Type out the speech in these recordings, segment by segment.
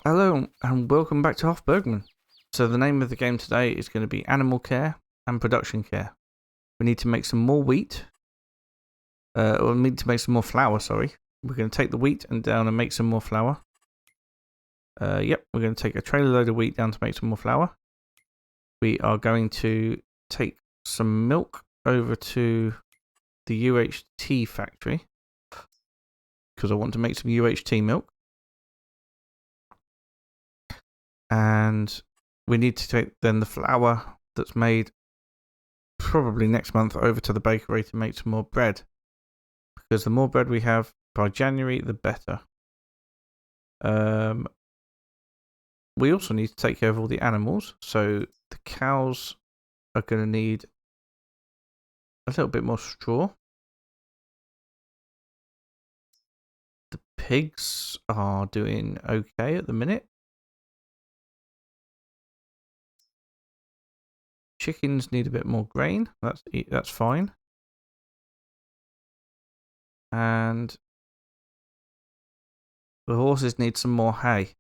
Hello and welcome back to Hof Bergmann. So the name of the game today is going to be Animal Care and Production Care. We need to make some more wheat. Or we need to make some more flour, sorry. We're going to take the wheat down and make some more flour. Yep, we're going to take a trailer load of wheat down to make some more flour. We are going to take some milk over to the UHT factory because I want to make some UHT milk. And we need to take then the flour that's made probably next month over to the bakery to make some more bread. Because the more bread we have by January, the better. We also need to take care of all the animals. So the cows are going to need a little bit more straw. The pigs are doing okay at the minute. Chickens need a bit more grain. That's fine. And the horses need some more hay.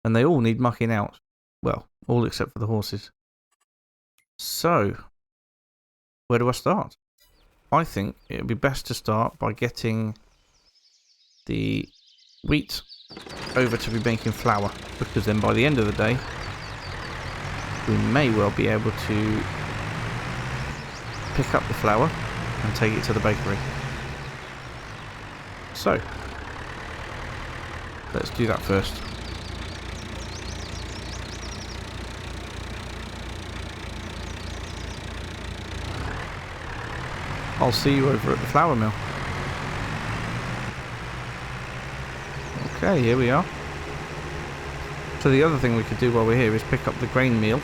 And they all need mucking out. Well, all except for the horses. So, where do I start? I think it would be best to start by getting the wheat over to be making flour. Because then by the end of the day, we may well be able to pick up the flour and take it to the bakery. So, let's do that first. I'll see you over at the flour mill. Okay, here we are. So the other thing we could do while we're here is pick up the grain meal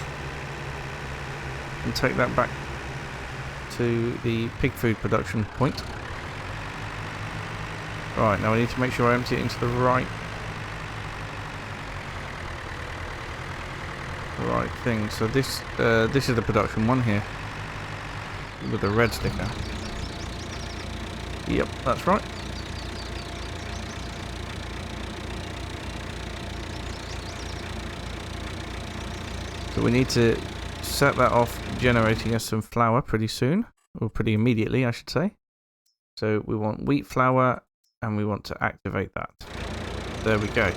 and take that back to the pig food production point. Right, now I need to make sure I empty it into the right thing. So this is the production one here with the red sticker. Yep, that's right. So we need to set that off generating us some flour pretty soon, or pretty immediately I should say. So we want wheat flour and we want to activate that. There we go.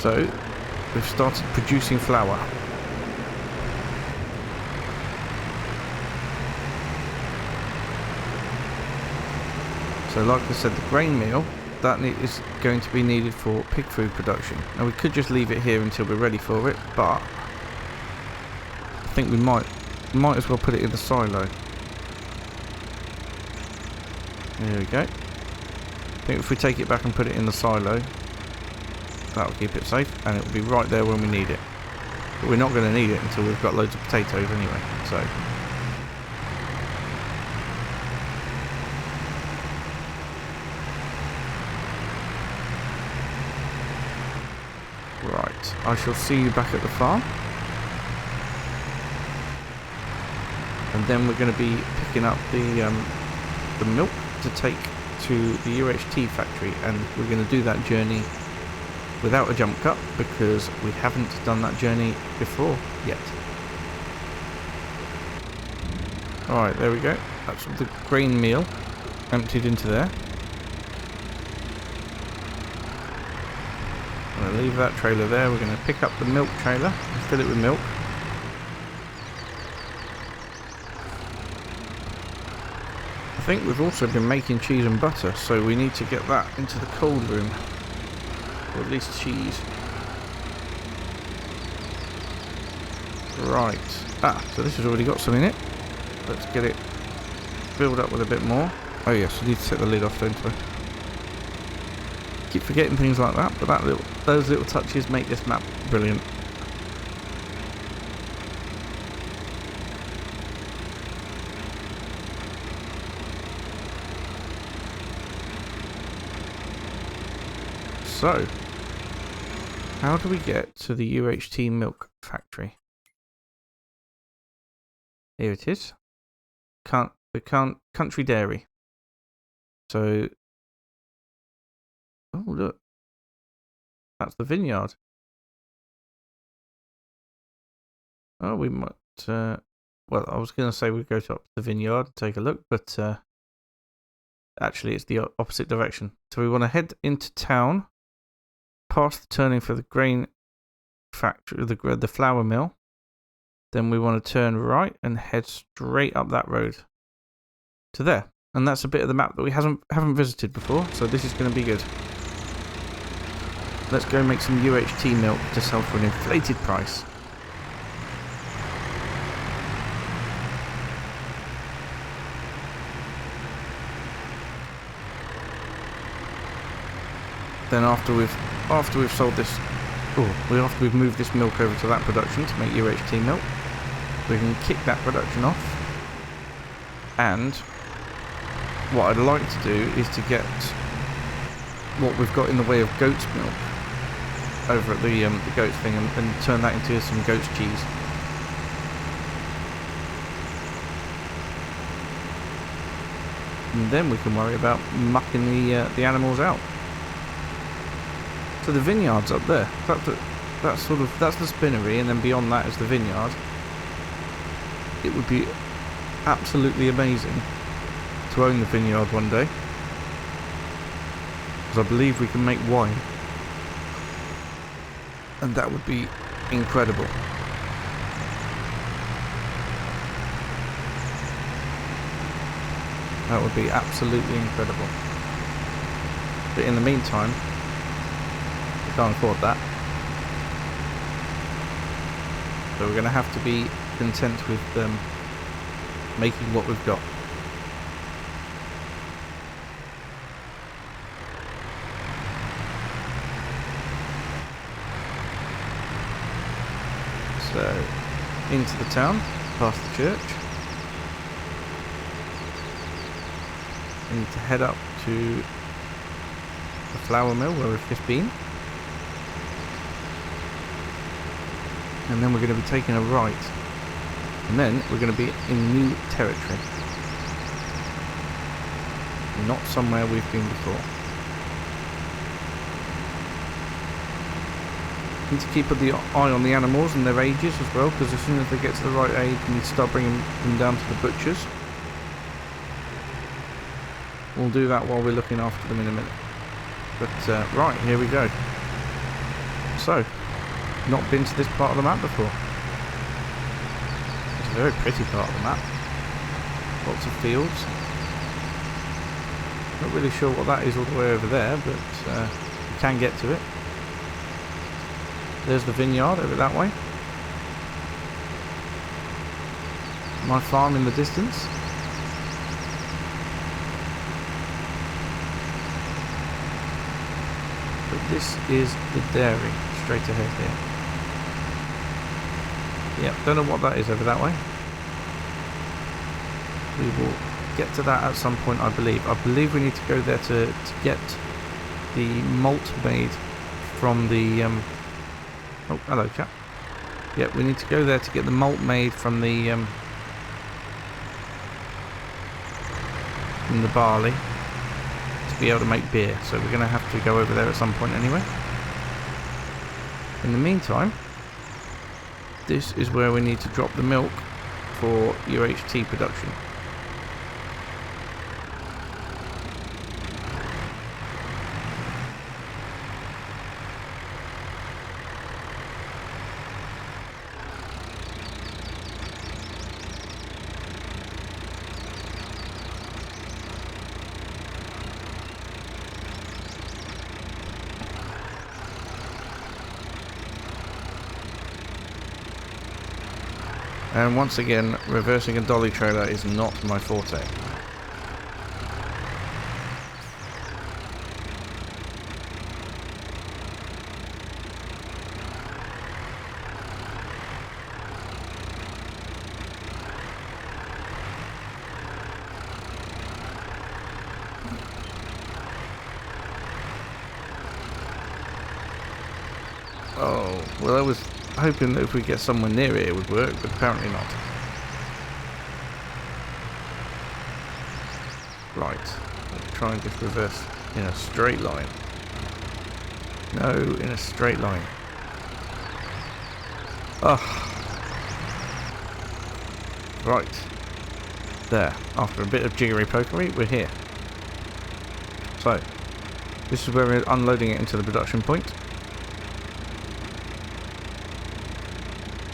So we've started producing flour. So like I said, the grain meal, that is going to be needed for pig food production. Now we could just leave it here until we're ready for it, but I think we might as well put it in the silo. There we go. I think if we take it back and put it in the silo, that'll keep it safe and it'll be right there when we need it. But we're not going to need it until we've got loads of potatoes anyway, so. Right, I shall see you back at the farm. And then we're going to be picking up the milk to take to the UHT factory, and we're going to do that journey without a jump cut because we haven't done that journey before yet. Alright, there we go. That's the grain meal emptied into there. I'm going to leave that trailer there. We're going to pick up the milk trailer and fill it with milk. I think we've also been making cheese and butter, so we need to get that into the cold room. Or at least cheese. Right. So this has already got some in it. Let's get it filled up with a bit more. Oh yes, I need to set the lid off, don't I? Keep forgetting things like that, but those little touches make this map brilliant. So, how do we get to the UHT milk factory? Here it is. Country dairy. So, oh look, That's the vineyard. Oh, we might... well, I was going to say we'd go to the vineyard and take a look, but actually it's the opposite direction. So we want to head into town, past the turning for the grain factory, the flour mill. Then we want to turn right and head straight up that road to there. And that's a bit of the map that we haven't visited before, so this is going to be good. Let's go make some UHT milk to sell for an inflated price. Then after we've sold this, after we've moved this milk over to that production to make UHT milk, we can kick that production off. And what I'd like to do is to get what we've got in the way of goat's milk over at the goat's thing and turn that into some goat's cheese. And then we can worry about mucking the animals out. So the vineyard's up there. That's the spinnery, and then beyond that is the vineyard. It would be absolutely amazing to own the vineyard one day, because I believe we can make wine, and that would be incredible. That would be absolutely incredible. But in the meantime, we can't afford that. So we're going to have to be content with making what we've got. So, into the town, past the church. We need to head up to the flour mill where we've just been. And then we're going to be taking a right. And then we're going to be in new territory. Not somewhere we've been before. Need to keep the eye on the animals and their ages as well, because as soon as they get to the right age, we need to start bringing them down to the butchers. We'll do that while we're looking after them in a minute. But right, here we go. So, not been to this part of the map before. It's a very pretty part of the map. Lots of fields. Not really sure what that is all the way over there, but you can get to it. There's the vineyard over that way. My farm in the distance. But this is the dairy, straight ahead here. Yep, don't know what that is over that way. We will get to that at some point, I believe. I believe we need to go there to get the malt made from the... Oh, hello, chap. Yep, we need to go there to get the malt made from the barley to be able to make beer. So we're going to have to go over there at some point anyway. In the meantime, this is where we need to drop the milk for UHT production. And once again, reversing a dolly trailer is not my forte. Oh, well, I was hoping that if we get somewhere near it, it would work, but apparently not. Right, let's try and just reverse in a straight line. No, in a straight line. Oh. Right. There. After a bit of jiggery-pokery, we're here. So, this is where we're unloading it into the production point.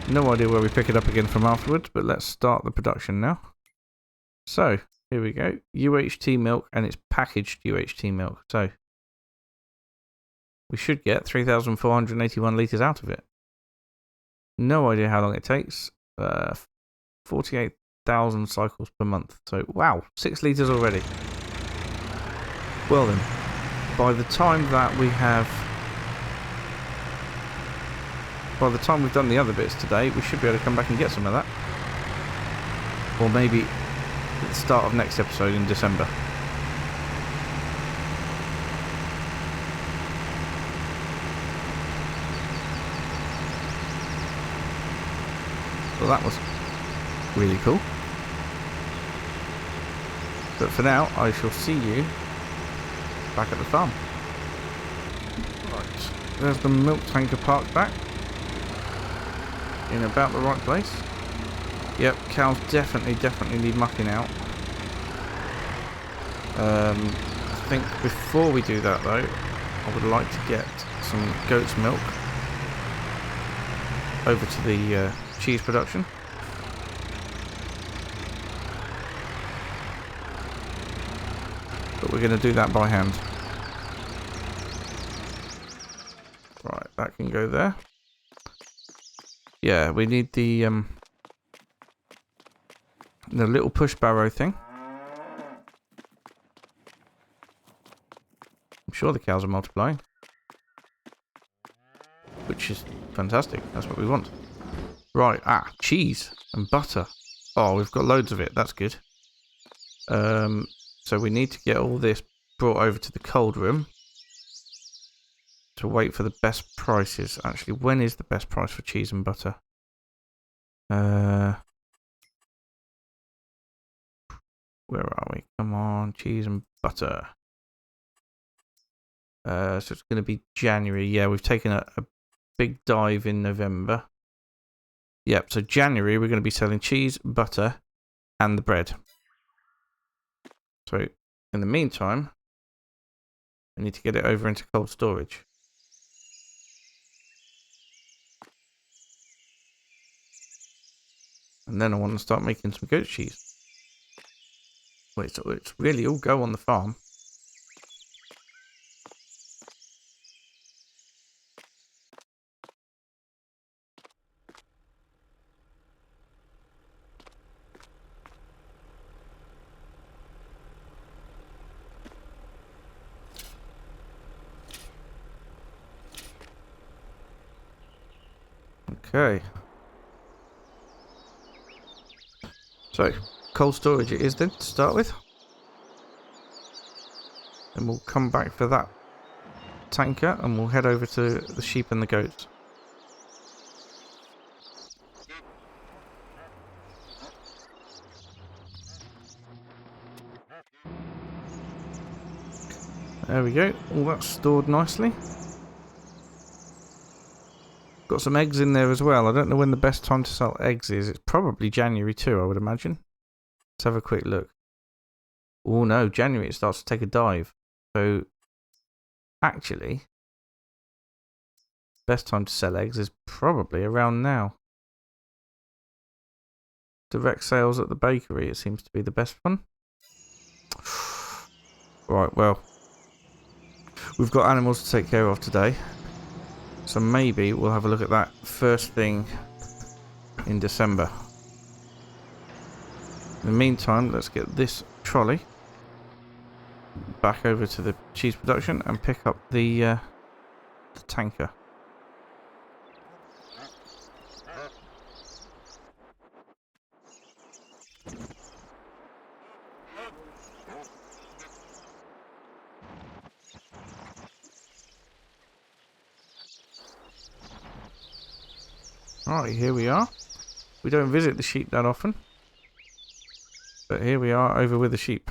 No idea where we pick it up again from afterwards, but let's start the production now. So, here we go. UHT milk, and it's packaged UHT milk. So, we should get 3,481 litres out of it. No idea how long it takes. 48,000 cycles per month. So, wow, 6 litres already. Well then, by the time that we have... By the time we've done the other bits today, we should be able to come back and get some of that. Or maybe at the start of next episode in December. Well, that was really cool. But for now, I shall see you back at the farm. Right, there's the milk tanker parked back. In about the right place. Yep, cows definitely need mucking out. I think before we do that though, I would like to get some goat's milk over to the cheese production. But we're going to do that by hand. Right, that can go there. Yeah, we need the little push barrow thing. I'm sure the cows are multiplying, which is fantastic. That's what we want. Right, cheese and butter. Oh, we've got loads of it. That's good. So we need to get all this brought over to the cold room to wait for the best prices. Actually, when is the best price for cheese and butter? Where are we? Come on, cheese and butter. So it's going to be January. Yeah, we've taken a big dive in November. Yep, so January we're going to be selling cheese, butter, and the bread. So in the meantime, I need to get it over into cold storage. And then I want to start making some goat cheese. Wait, so it's really all go on the farm. Okay. So, cold storage it is then to start with. Then we'll come back for that tanker and we'll head over to the sheep and the goats. There we go. All that's stored nicely. Got some eggs in there as well. I don't know when the best time to sell eggs is. It's probably January too, I would imagine. Let's have a quick look. Oh no, January it starts to take a dive. So, actually, best time to sell eggs is probably around now. Direct sales at the bakery, it seems to be the best one. Right, well, we've got animals to take care of today. So maybe we'll have a look at that first thing in December. In the meantime, let's get this trolley back over to the cheese production and pick up the tanker. Alright, here we are. We don't visit the sheep that often, but here we are over with the sheep.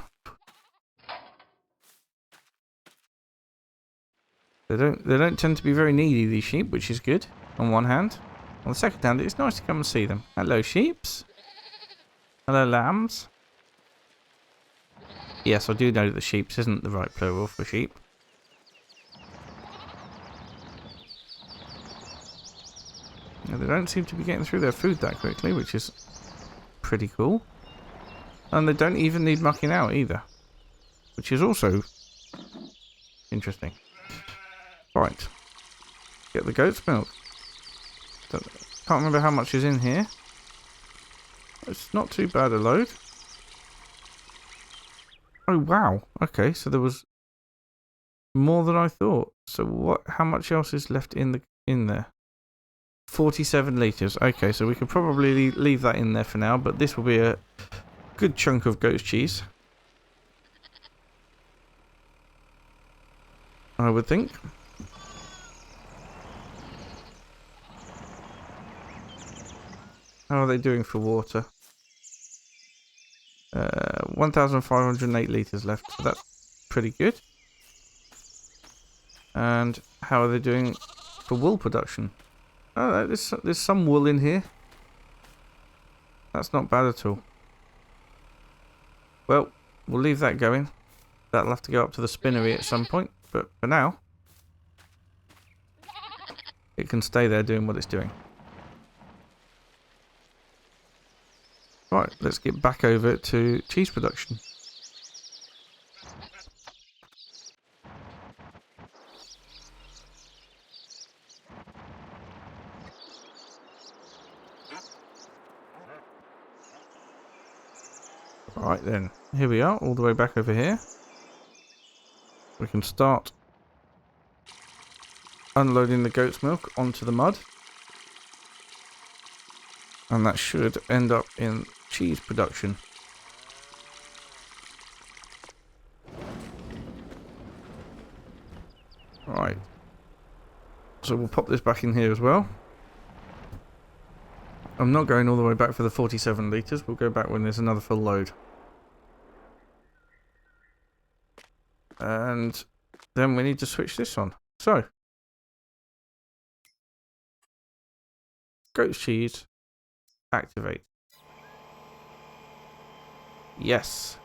They don't tend to be very needy, these sheep, which is good on one hand. On the second hand, it's nice to come and see them. Hello, sheeps. Hello, lambs. Yes, I do know that sheeps isn't the right plural for sheep. Now, they don't seem to be getting through their food that quickly, which is pretty cool. And they don't even need mucking out either, which is also interesting. Right. Get the goat's milk. Can't remember how much is in here. It's not too bad a load. Oh wow. Okay, so there was more than I thought. So what? How much else is left in there? 47 litres. Okay, so we could probably leave that in there for now, but this will be a good chunk of goat's cheese, I would think. How are they doing for water? 1,508 litres left, so that's pretty good. And how are they doing for wool production? Oh, there's some wool in here. That's not bad at all. Well, we'll leave that going. That'll have to go up to the spinnery at some point, but for now, it can stay there doing what it's doing. Right, let's get back over to cheese production. Right then, here we are, all the way back over here. We can start unloading the goat's milk onto the mud. And that should end up in cheese production. Right. So we'll pop this back in here as well. I'm not going all the way back for the 47 litres. We'll go back when there's another full load. And then we need to switch this on. So, goat's cheese, activate. Yes,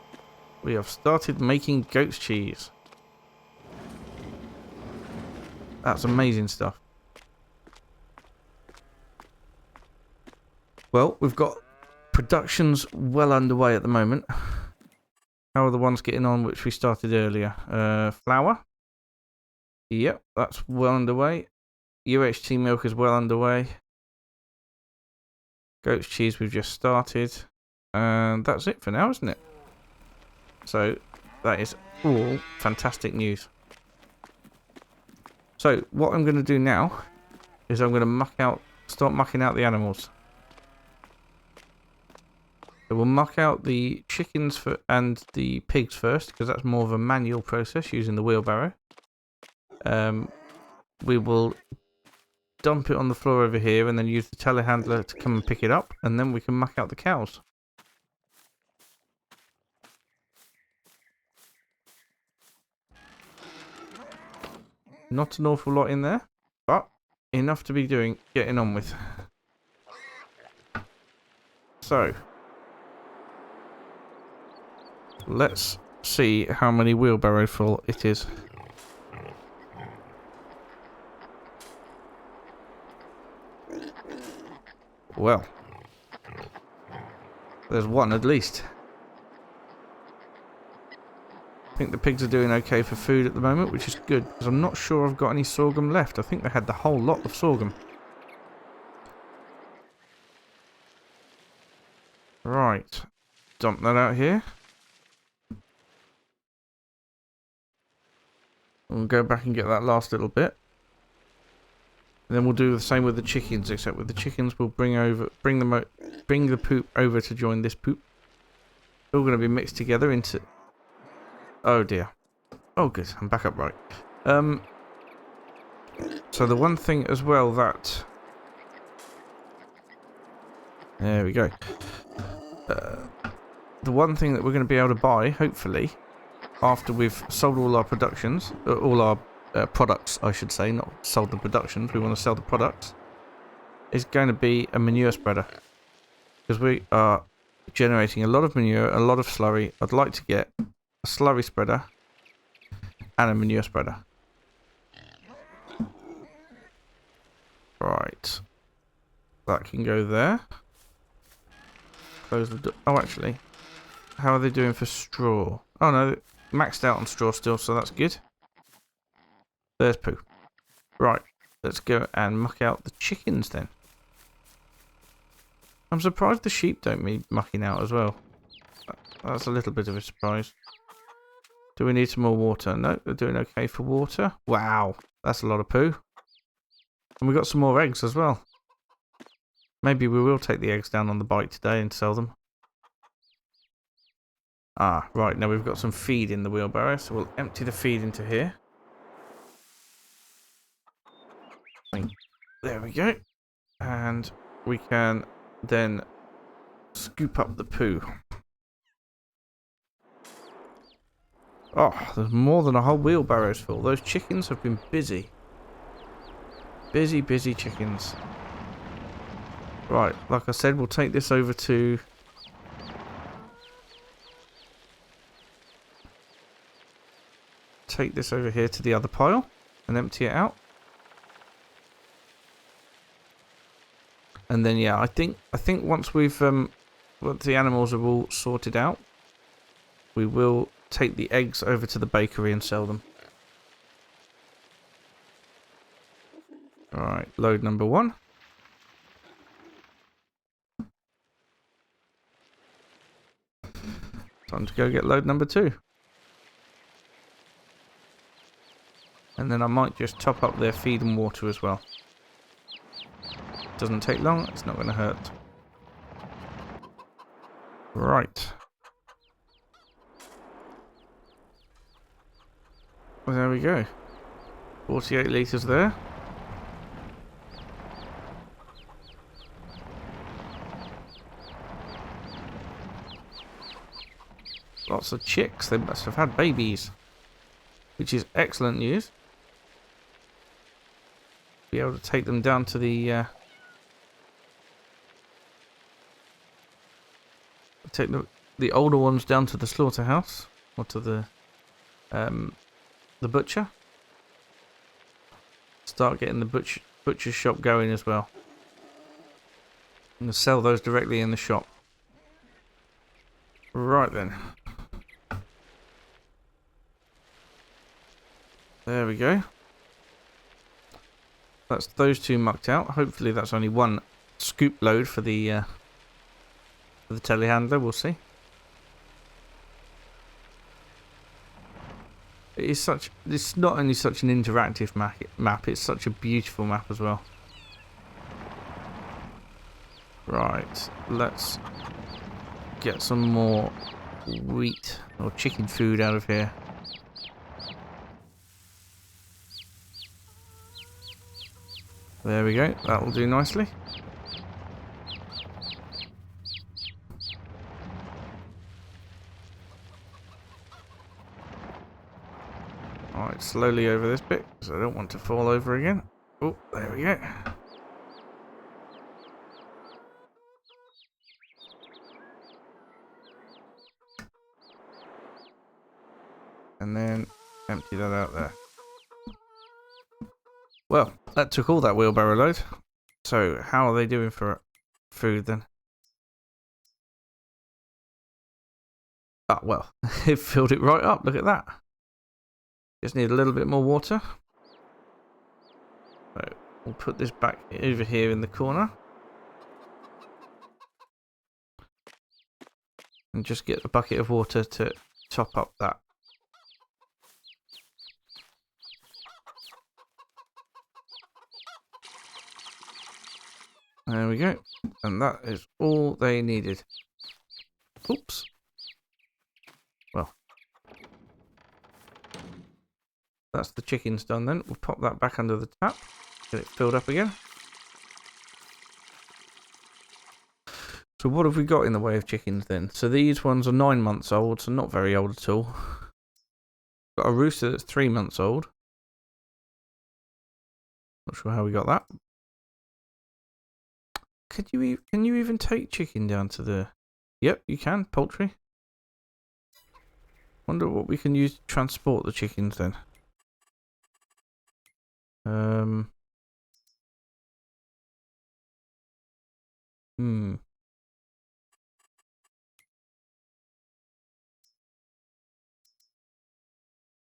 we have started making goat's cheese. That's amazing stuff. Well, we've got productions well underway at the moment. How are the ones getting on which we started earlier? Flour. Yep, that's well underway. UHT milk is well underway. Goat's cheese we've just started. And that's it for now, isn't it? So, that is all fantastic news. So, what I'm going to do now is I'm going to start mucking out the animals. So we'll muck out the chickens and the pigs first, because that's more of a manual process using the wheelbarrow. We will dump it on the floor over here and then use the telehandler to come and pick it up, and then we can muck out the cows. Not an awful lot in there, but enough to be getting on with. So, let's see how many wheelbarrow full it is. Well, there's one at least. I think the pigs are doing okay for food at the moment, which is good, because I'm not sure I've got any sorghum left. I think they had the whole lot of sorghum. Right, dump that out here. We'll go back and get that last little bit. And then we'll do the same with the chickens, except with the chickens we'll bring the poop over to join this poop. They're all going to be mixed together into... Oh dear. Oh good, I'm back upright. So the one thing as well that... There we go. The one thing that we're going to be able to buy, hopefully, after we've sold all our productions, all our products, I should say, not sold the productions. We want to sell the products. Is going to be a manure spreader, because we are generating a lot of manure, a lot of slurry. I'd like to get a slurry spreader and a manure spreader. Right, that can go there. Close the door. Oh, actually, how are they doing for straw? Oh no, maxed out on straw still, so that's good. There's poo. Right, let's go and muck out the chickens then. I'm surprised the sheep don't need mucking out as well. That's a little bit of a surprise. Do we need some more water? No, they're doing okay for water. Wow, that's a lot of poo. And we got some more eggs as well. Maybe we will take the eggs down on the bike today and sell them. Ah, right, now we've got some feed in the wheelbarrow, so we'll empty the feed into here. There we go. And we can then scoop up the poo. Oh, there's more than a whole wheelbarrow's full. Those chickens have been busy. Busy, busy chickens. Right, like I said, we'll take this over to... Take this over here to the other pile and empty it out. And then, yeah, I think once we've once the animals are all sorted out, we will take the eggs over to the bakery and sell them. Alright, load number 1. Time to go get load number 2. And then I might just top up their feed and water as well. Doesn't take long, it's not going to hurt. Right. Well, there we go. 48 litres there. Lots of chicks, they must have had babies. Which is excellent news. Be able to take them down to the... take the older ones down to the slaughterhouse. Or to the butcher. Start getting the butcher's shop going as well. And sell those directly in the shop. Right then. There we go. That's those 2 mucked out. Hopefully that's only 1 scoop load for the telehandler. We'll see. It's not only such an interactive map, it's such a beautiful map as well. Right, let's get some more wheat or chicken food out of here. There we go, that will do nicely. Alright, slowly over this bit, because I don't want to fall over again. Oh, there we go. And then empty that out there. Well, that took all that wheelbarrow load. So, how are they doing for food then? Ah, well, it filled it right up. Look at that. Just need a little bit more water. So, we'll put this back over here in the corner. And just get a bucket of water to top up that. There we go. And that is all they needed. Oops. Well. That's the chickens done then. We'll pop that back under the tap. Get it filled up again. So what have we got in the way of chickens then? So these ones are 9 months old, so not very old at all. Got a rooster that's 3 months old. Not sure how we got that. Can you even take chicken down to the... Yep, you can. Poultry. Wonder what we can use to transport the chickens then.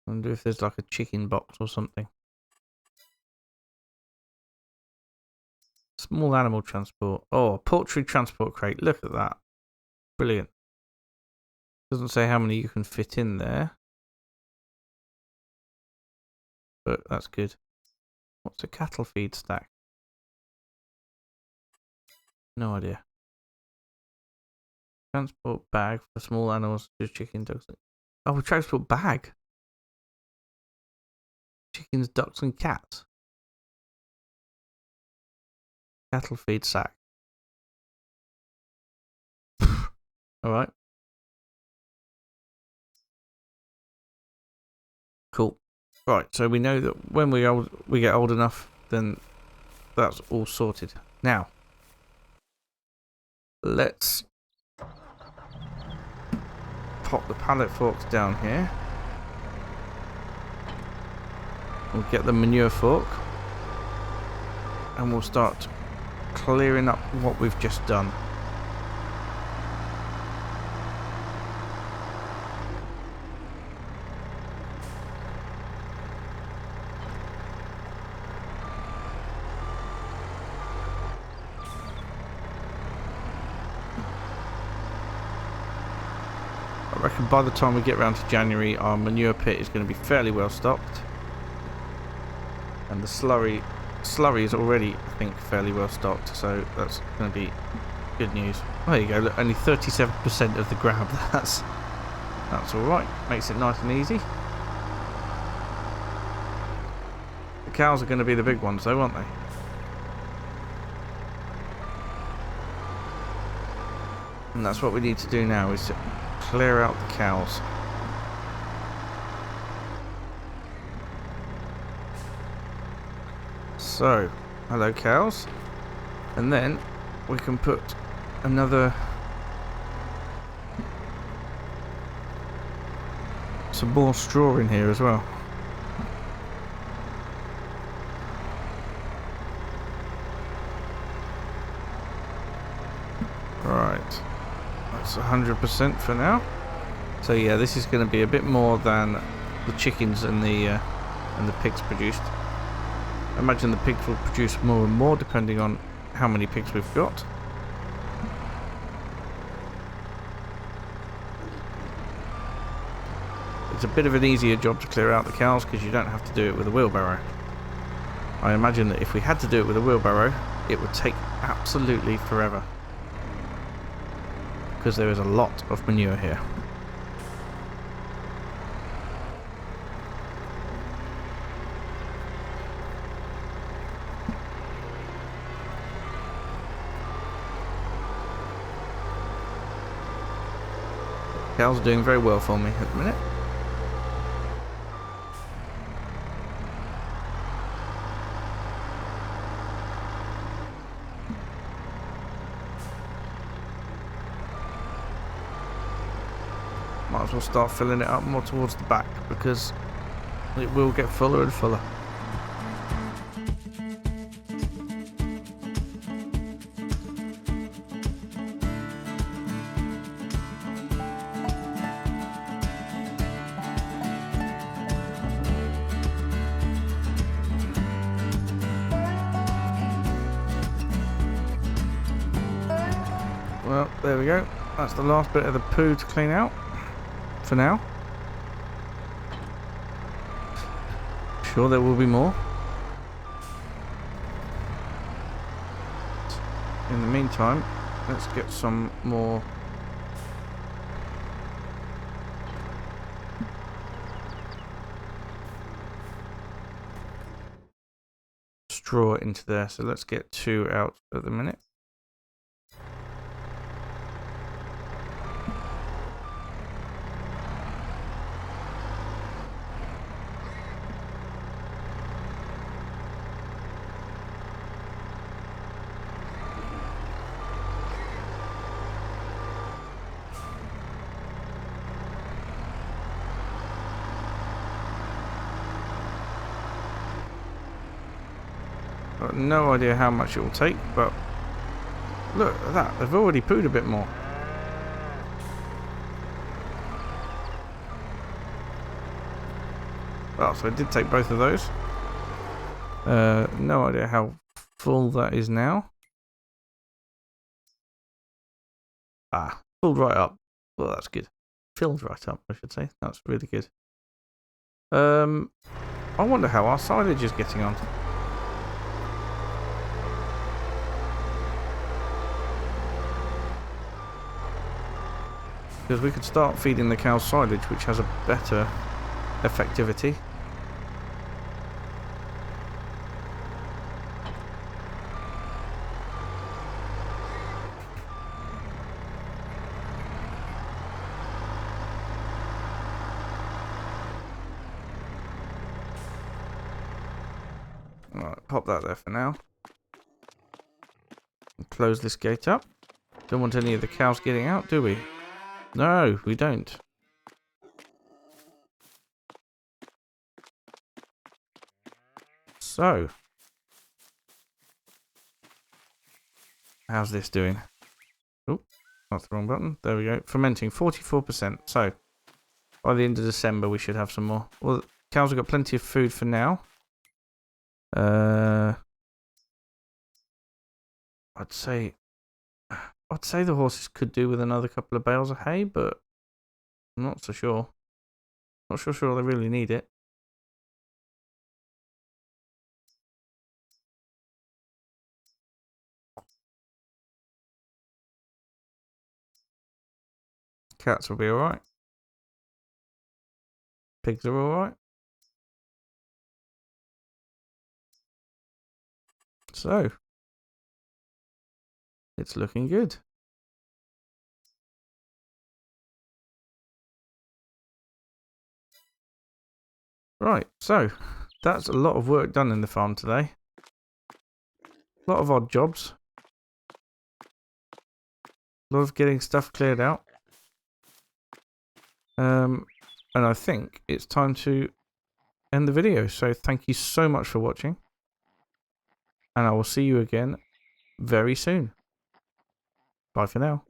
Wonder if there's like a chicken box or something. Small animal transport. Oh, poultry transport crate. Look at that. Brilliant. Doesn't say how many you can fit in there. But that's good. What's a cattle feed stack? No idea. Transport bag for small animals such as chicken, ducks. Oh, a transport bag. Chickens, ducks, and cats. Cattle feed sack. Alright. Cool. Right, so we know that when we get old enough, then that's all sorted. Now, let's pop the pallet forks down here. We'll get the manure fork. And we'll start clearing up what we've just done. I reckon by the time we get around to January, our manure pit is going to be fairly well stocked. And the slurry is already, I think, fairly well stocked, so that's going to be good news. Oh, there you go, look, only 37% of the grab. That's alright. Makes it nice and easy. The cows are going to be the big ones though, aren't they? And that's what we need to do now, is to clear out the cows. So, hello cows. And then we can put some more straw in here as well. Right. That's 100% for now. So yeah, this is going to be a bit more than the chickens and the pigs produced. I imagine the pigs will produce more and more depending on how many pigs we've got. It's a bit of an easier job to clear out the cows because you don't have to do it with a wheelbarrow. I imagine that if we had to do it with a wheelbarrow, it would take absolutely forever. Because there is a lot of manure here. Cows are doing very well for me at the minute. Might as well start filling it up more towards the back because it will get fuller and fuller. Well, there we go. That's the last bit of the poo to clean out. For now. Sure, there will be more. In the meantime, let's get some more straw into there. So let's get 2 out at the minute. Got no idea how much it will take, but look at that. They've already pooed a bit more. Oh, so I did take both of those. No idea how full that is now. Ah, filled right up. Well, that's good. Filled right up, I should say. That's really good. I wonder how our silage is getting on. Because we could start feeding the cows silage, which has a better effectivity. Alright, pop that there for now. Close this gate up. Don't want any of the cows getting out, do we? No, we don't. So, how's this doing? Oh, that's the wrong button. There we go. Fermenting 44%. So, by the end of December, we should have some more. Well, cows have got plenty of food for now. I'd say the horses could do with another couple of bales of hay, but I'm not so sure. Not so sure they really need it. Cats will be alright. Pigs are alright. So, it's looking good. Right, so that's a lot of work done in the farm today. A lot of odd jobs. A lot of getting stuff cleared out. And I think it's time to end the video. So thank you so much for watching. And I will see you again very soon. Bye for now.